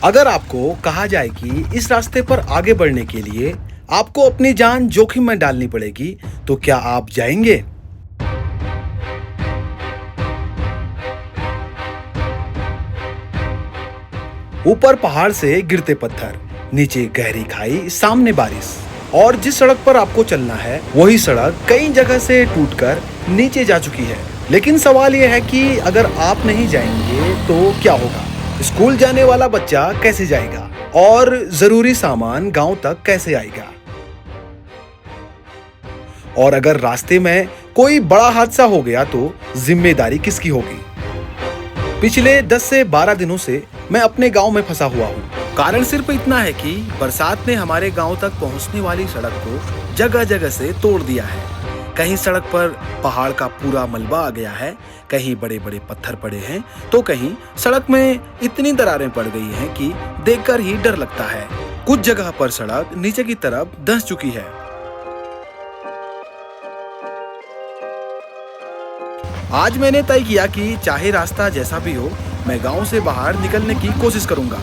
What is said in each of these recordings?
अगर आपको कहा जाए कि इस रास्ते पर आगे बढ़ने के लिए आपको अपनी जान जोखिम में डालनी पड़ेगी, तो क्या आप जाएंगे? ऊपर पहाड़ से गिरते पत्थर, नीचे गहरी खाई, सामने बारिश, और जिस सड़क पर आपको चलना है वही सड़क कई जगह से टूटकर नीचे जा चुकी है। लेकिन सवाल यह है कि अगर आप नहीं जाएंगे तो क्या होगा? स्कूल जाने वाला बच्चा कैसे जाएगा और जरूरी सामान गांव तक कैसे आएगा? और अगर रास्ते में कोई बड़ा हादसा हो गया तो जिम्मेदारी किसकी होगी? पिछले 10 से 12 दिनों से मैं अपने गांव में फंसा हुआ हूँ। कारण सिर्फ इतना है कि बरसात ने हमारे गांव तक पहुंचने वाली सड़क को जगह जगह से तोड़ दिया है। कहीं सड़क पर पहाड़ का पूरा मलबा आ गया है, कहीं बड़े बड़े पत्थर पड़े हैं, तो कहीं सड़क में इतनी दरारें पड़ गई हैं कि देखकर ही डर लगता है। कुछ जगह पर सड़क नीचे की तरफ धंस चुकी है। आज मैंने तय किया कि चाहे रास्ता जैसा भी हो, मैं गांव से बाहर निकलने की कोशिश करूंगा।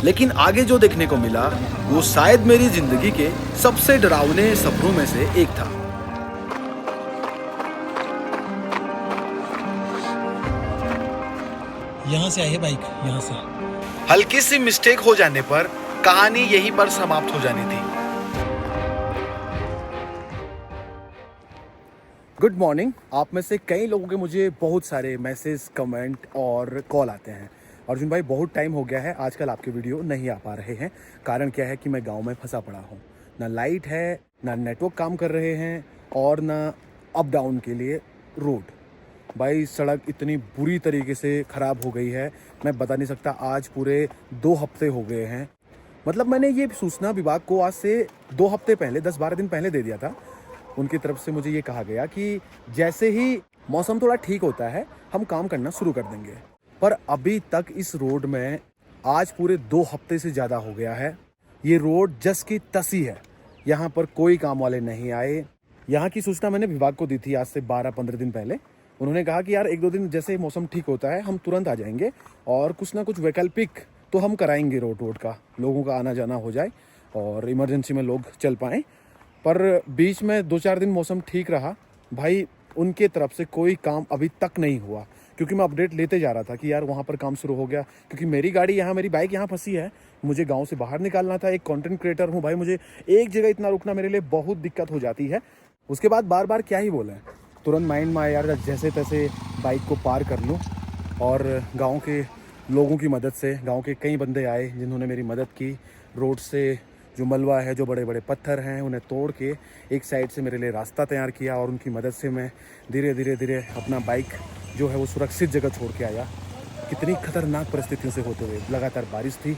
लेकिन आगे जो देखने को मिला वो शायद मेरी जिंदगी के सबसे डरावने सपनों में से एक था। यहाँ से आई है बाइक, यहाँ से। हल्की सी मिस्टेक हो जाने पर कहानी यहीं पर समाप्त हो जानी थी। Good morning. आप में से कई लोगों के मुझे बहुत सारे मैसेज, कमेंट और कॉल आते हैं। अर्जुन भाई, बहुत टाइम हो गया है, आजकल आपके वीडियो नहीं आ पा रहे हैं। कारण क्या है कि मैं गांव में फंसा पड़ा हूँ। ना लाइट है, ना नेटवर्क काम कर रहे हैं, और ना अप डाउन के लिए रोड। भाई सड़क इतनी बुरी तरीके से ख़राब हो गई है, मैं बता नहीं सकता। आज पूरे 2 हफ्ते हो गए हैं। मतलब मैंने ये सूचना विभाग को आज से 2 हफ्ते पहले, 10-12 दिन पहले दे दिया था। उनकी तरफ से मुझे ये कहा गया कि जैसे ही मौसम थोड़ा ठीक होता है हम काम करना शुरू कर देंगे। पर अभी तक इस रोड में आज पूरे 2 हफ्ते से ज़्यादा हो गया है। ये रोड जस की तसी है, यहाँ पर कोई काम वाले नहीं आए। यहाँ की सूचना मैंने विभाग को दी थी आज से 12-15 दिन पहले। उन्होंने कहा कि यार 1-2 दिन जैसे मौसम ठीक होता है हम तुरंत आ जाएंगे और कुछ ना कुछ वैकल्पिक तो हम कराएंगे, रोड का लोगों का आना जाना हो जाए और इमरजेंसी में लोग चल पाएँ। पर बीच में 2-4 दिन मौसम ठीक रहा। भाई उनके तरफ से कोई काम अभी तक नहीं हुआ, क्योंकि मैं अपडेट लेते जा रहा था कि यार वहाँ पर काम शुरू हो गया। क्योंकि मेरी गाड़ी यहाँ, मेरी बाइक यहाँ फंसी है, मुझे गांव से बाहर निकालना था। एक कंटेंट क्रिएटर हूँ भाई, मुझे एक जगह इतना रुकना मेरे लिए बहुत दिक्कत हो जाती है। उसके बाद बार बार क्या ही बोलें, तुरंत माइंड में आया यार जैसे तैसे बाइक को पार कर लूँ। और गाँव के लोगों की मदद से, गाँव के कई बंदे आए जिन्होंने मेरी मदद की। रोड से जो मलबा है, जो बड़े बड़े पत्थर हैं, उन्हें तोड़ के एक साइड से मेरे लिए रास्ता तैयार किया, और उनकी मदद से मैं धीरे धीरे अपना बाइक जो है वो सुरक्षित जगह छोड़ के आया। कितनी खतरनाक परिस्थितियों से होते हुए, लगातार बारिश थी।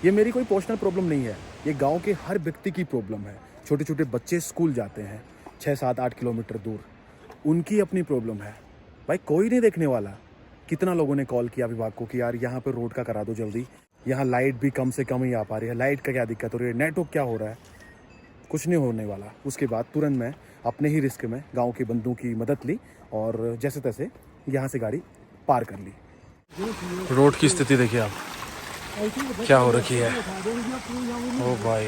ये मेरी कोई पर्सनल प्रॉब्लम नहीं है, ये गांव के हर व्यक्ति की प्रॉब्लम है। छोटे छोटे बच्चे स्कूल जाते हैं 6-7-8 किलोमीटर दूर, उनकी अपनी प्रॉब्लम है। भाई कोई नहीं देखने वाला। कितना लोगों ने कॉल किया विभाग को कि यार यहाँ पर रोड का करा दो जल्दी, यहाँ लाइट भी कम से कम ही आ पा रही है, लाइट का क्या दिक्कत हो रही है, नेटवर्क क्या हो रहा है। कुछ नहीं होने वाला। उसके बाद तुरंत मैं अपने ही रिस्क में गांव के बंदों की मदद ली और जैसे तैसे यहाँ से गाड़ी पार कर ली। रोड की स्थिति देखिए आप, क्या हो रखी है। ओ भाई,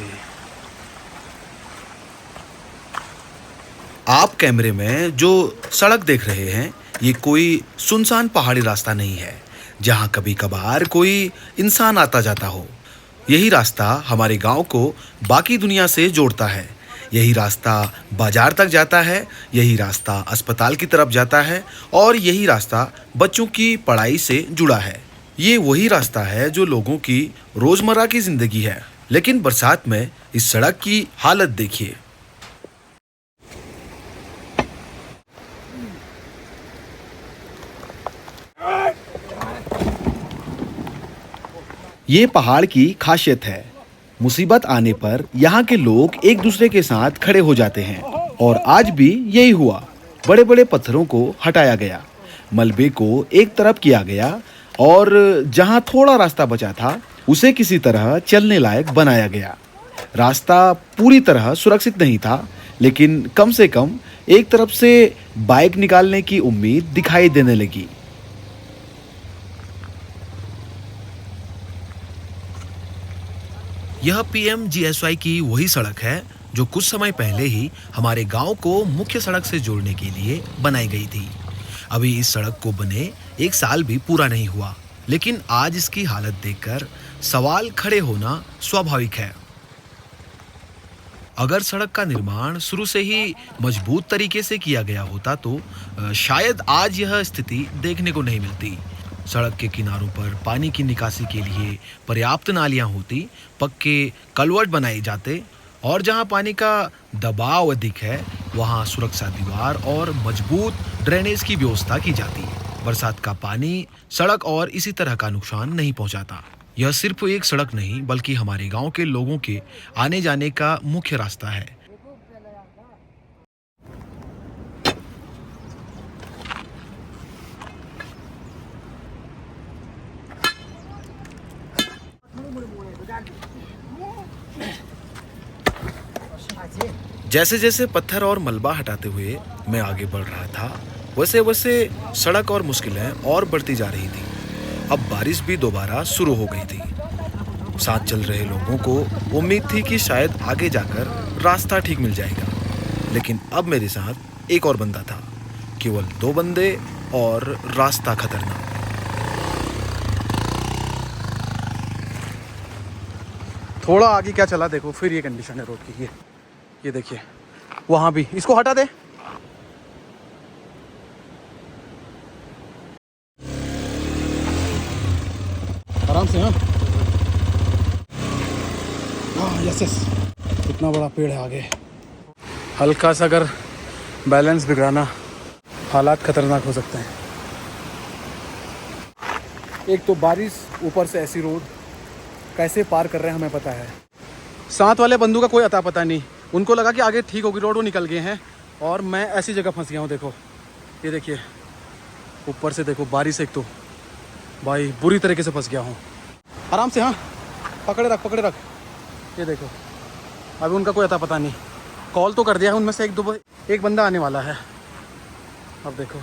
आप कैमरे में जो सड़क देख रहे हैं ये कोई सुनसान पहाड़ी रास्ता नहीं है जहां कभी कभार कोई इंसान आता जाता हो। यही रास्ता हमारे गांव को बाकी दुनिया से जोड़ता है। यही रास्ता बाजार तक जाता है, यही रास्ता अस्पताल की तरफ जाता है, और यही रास्ता बच्चों की पढ़ाई से जुड़ा है। ये वही रास्ता है जो लोगों की रोजमर्रा की जिंदगी है। लेकिन बरसात में इस सड़क की हालत देखिए। ये पहाड़ की खासियत है। मुसीबत आने पर यहाँ के लोग एक दूसरे के साथ खड़े हो जाते हैं, और आज भी यही हुआ। बड़े बड़े पत्थरों को हटाया गया, मलबे को एक तरफ किया गया, और जहाँ थोड़ा रास्ता बचा था उसे किसी तरह चलने लायक बनाया गया। रास्ता पूरी तरह सुरक्षित नहीं था, लेकिन कम से कम एक तरफ से बाइक निकालने की उम्मीद दिखाई देने लगी। यह पीएमजीएसवाई की वही सड़क है जो कुछ समय पहले ही हमारे गांव को मुख्य सड़क से जोड़ने के लिए बनाई गई थी। अभी इस सड़क को बने 1 साल भी पूरा नहीं हुआ, लेकिन आज इसकी हालत देखकर सवाल खड़े होना स्वाभाविक है। अगर सड़क का निर्माण शुरू से ही मजबूत तरीके से किया गया होता तो शायद आज यह स्थिति देखने को नहीं मिलती। सड़क के किनारों पर पानी की निकासी के लिए पर्याप्त नालियां होती, पक्के कलवर्ट बनाए जाते और जहां पानी का दबाव अधिक है वहां सुरक्षा दीवार और मजबूत ड्रेनेज की व्यवस्था की जाती। बरसात का पानी सड़क और इसी तरह का नुकसान नहीं पहुंचाता। यह सिर्फ एक सड़क नहीं बल्कि हमारे गांव के लोगों के आने जाने का मुख्य रास्ता है। जैसे जैसे पत्थर और मलबा हटाते हुए मैं आगे बढ़ रहा था, वैसे वैसे सड़क और मुश्किलें और बढ़ती जा रही थी। अब बारिश भी दोबारा शुरू हो गई थी। साथ चल रहे लोगों को उम्मीद थी कि शायद आगे जाकर रास्ता ठीक मिल जाएगा, लेकिन अब मेरे साथ एक और बंदा था। केवल 2 बंदे और रास्ता खतरनाक। थोड़ा आगे क्या चला देखो, फिर ये कंडीशन है रोड की। ये देखिए, वहां भी इसको हटा दे। आराम से। हाँ, यस यस। कितना बड़ा पेड़ है आगे। हल्का सा अगर बैलेंस बिगड़ाना, हालात खतरनाक हो सकते हैं। एक तो बारिश, ऊपर से ऐसी रोड, कैसे पार कर रहे हैं हमें पता है। साथ वाले बंदू का कोई अता पता नहीं, उनको लगा कि आगे ठीक होगी रोड, वो निकल गए हैं और मैं ऐसी जगह फंस गया हूँ। देखो, ये देखिए, ऊपर से देखो बारिश। एक तो भाई बुरी तरीके से फंस गया हूँ। आराम से। हाँ, पकड़े रख। ये देखो, अभी उनका कोई अता पता नहीं। कॉल तो कर दिया है, उनमें से एक बंदा आने वाला है। अब देखो,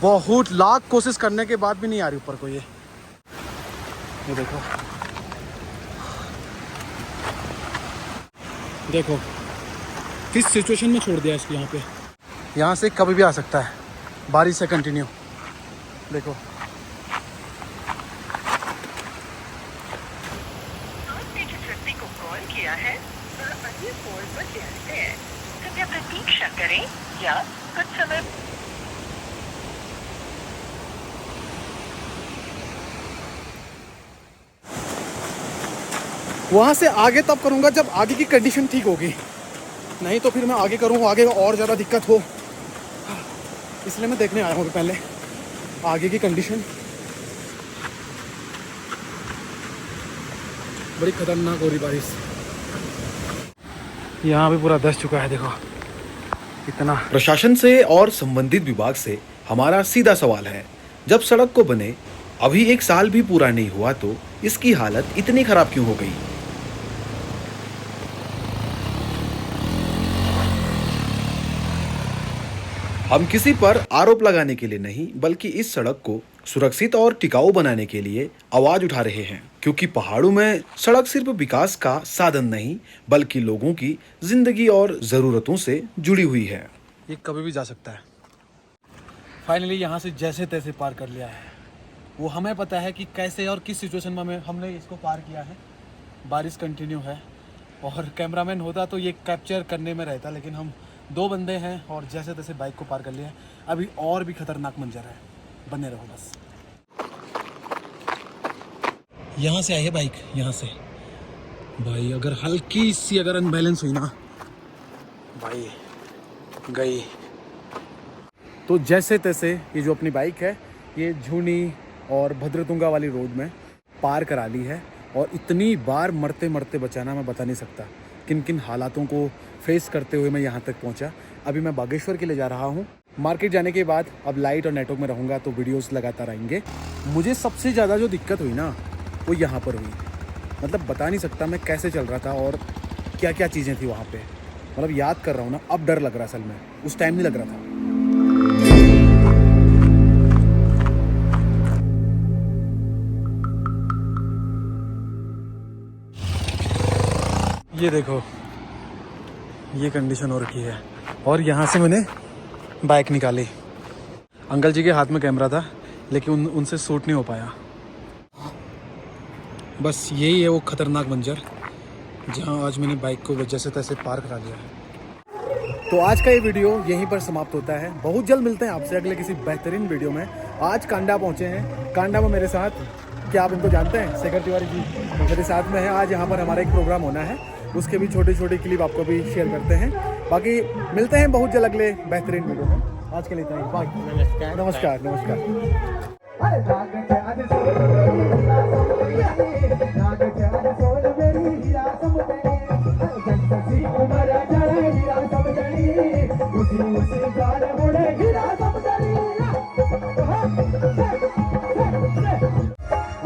बहुत लाख कोशिश करने के बाद भी नहीं आ रही ऊपर को। ये देखो किस सिचुएशन में छोड़ दिया इसको। यहाँ से कभी भी आ सकता है, बारिश से कंटिन्यू। देखो, आपने जिस व्यक्ति को कॉल किया है वह अन्य कॉल पर व्यस्त है। कृपया प्रतीक्षा करें या कुछ समय। वहाँ से आगे तब करूँगा जब आगे की कंडीशन ठीक होगी, नहीं तो फिर मैं आगे करूँ, आगे और ज़्यादा दिक्कत हो। इसलिए मैं देखने आया हूँ पहले आगे की कंडीशन। बड़ी खतरनाक हो रही बारिश। यहाँ भी पूरा धंस चुका है, देखो इतना। प्रशासन से और संबंधित विभाग से हमारा सीधा सवाल है, जब सड़क को बने अभी 1 साल भी पूरा नहीं हुआ तो इसकी हालत इतनी खराब क्यों हो गई? हम किसी पर आरोप लगाने के लिए नहीं बल्कि इस सड़क को सुरक्षित और टिकाऊ बनाने के लिए आवाज उठा रहे हैं, क्योंकि पहाड़ों में सड़क सिर्फ विकास का साधन नहीं बल्कि लोगों की जिंदगी और जरूरतों से जुड़ी हुई है। ये कभी भी जा सकता है। फाइनली यहाँ से जैसे तैसे पार कर लिया है। वो हमें पता है कि कैसे और किस सिचुएशन में हमने इसको पार किया है। बारिश कंटिन्यू है और कैमरामैन होता तो ये कैप्चर करने में रहता, लेकिन हम 2 बंदे हैं और जैसे तैसे बाइक को पार कर लिया है। अभी और भी खतरनाक मंजर है, बने रहो बस। यहाँ से आई है बाइक, यहाँ से। भाई अगर हल्की सी अगर अनबैलेंस हुई ना, भाई गई। तो जैसे तैसे ये जो अपनी बाइक है ये झूनी और भद्रतुंगा वाली रोड में पार करा ली है। और इतनी बार मरते मरते बचाना मैं बता नहीं सकता किन किन हालातों को फेस करते हुए मैं यहाँ तक पहुँचा। अभी मैं बागेश्वर के लिए जा रहा हूँ। मार्केट जाने के बाद अब लाइट और नेटवर्क में रहूँगा तो वीडियोस लगातार आएंगे। मुझे सबसे ज़्यादा जो दिक्कत हुई ना वो यहाँ पर हुई। मतलब बता नहीं सकता मैं कैसे चल रहा था और क्या क्या चीज़ें थी वहाँ पे। मतलब याद कर रहा हूँ ना, अब डर लग रहा असल में, उस टाइम नहीं लग रहा था। ये देखो, ये कंडीशन हो रखी है। और यहाँ से मैंने बाइक निकाली। अंकल जी के हाथ में कैमरा था लेकिन उनसे शूट नहीं हो पाया। बस यही है वो खतरनाक मंजर जहाँ आज मैंने बाइक को जैसे तैसे पार करा लिया है। तो आज का ये वीडियो यहीं पर समाप्त होता है। बहुत जल्द मिलते हैं आपसे अगले किसी बेहतरीन वीडियो में। आज कांडा पहुँचे हैं। कांडा में मेरे साथ, क्या आप इनको जानते हैं, शेखर तिवारी जी मेरे साथ में है। आज यहाँ पर हमारा एक प्रोग्राम होना है, उसके भी छोटे छोटे क्लिप आपको भी शेयर करते हैं। बाकी मिलते हैं बहुत जल्द अगले बेहतरीन वीडियो में। आज के लिए इतना ही। बाय। नमस्कार नमस्कार।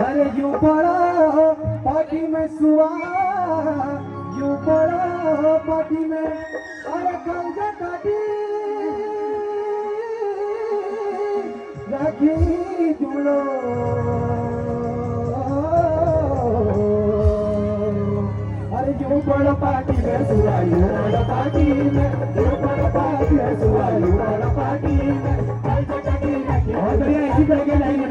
अरे यूं पड़ा पार्टी में सुआ, यूं पड़ा पार्टी में, अरे कंजा काटी राखी जुड़ो। अरे यूं पड़ा पार्टी में सुआ, यूं पड़ा पार्टी में, यूं पड़ा पार्टी में सुआ, यूं पड़ा पार्टी में, कंजा काटी राखी। और बढ़िया इसी तरह के लाइन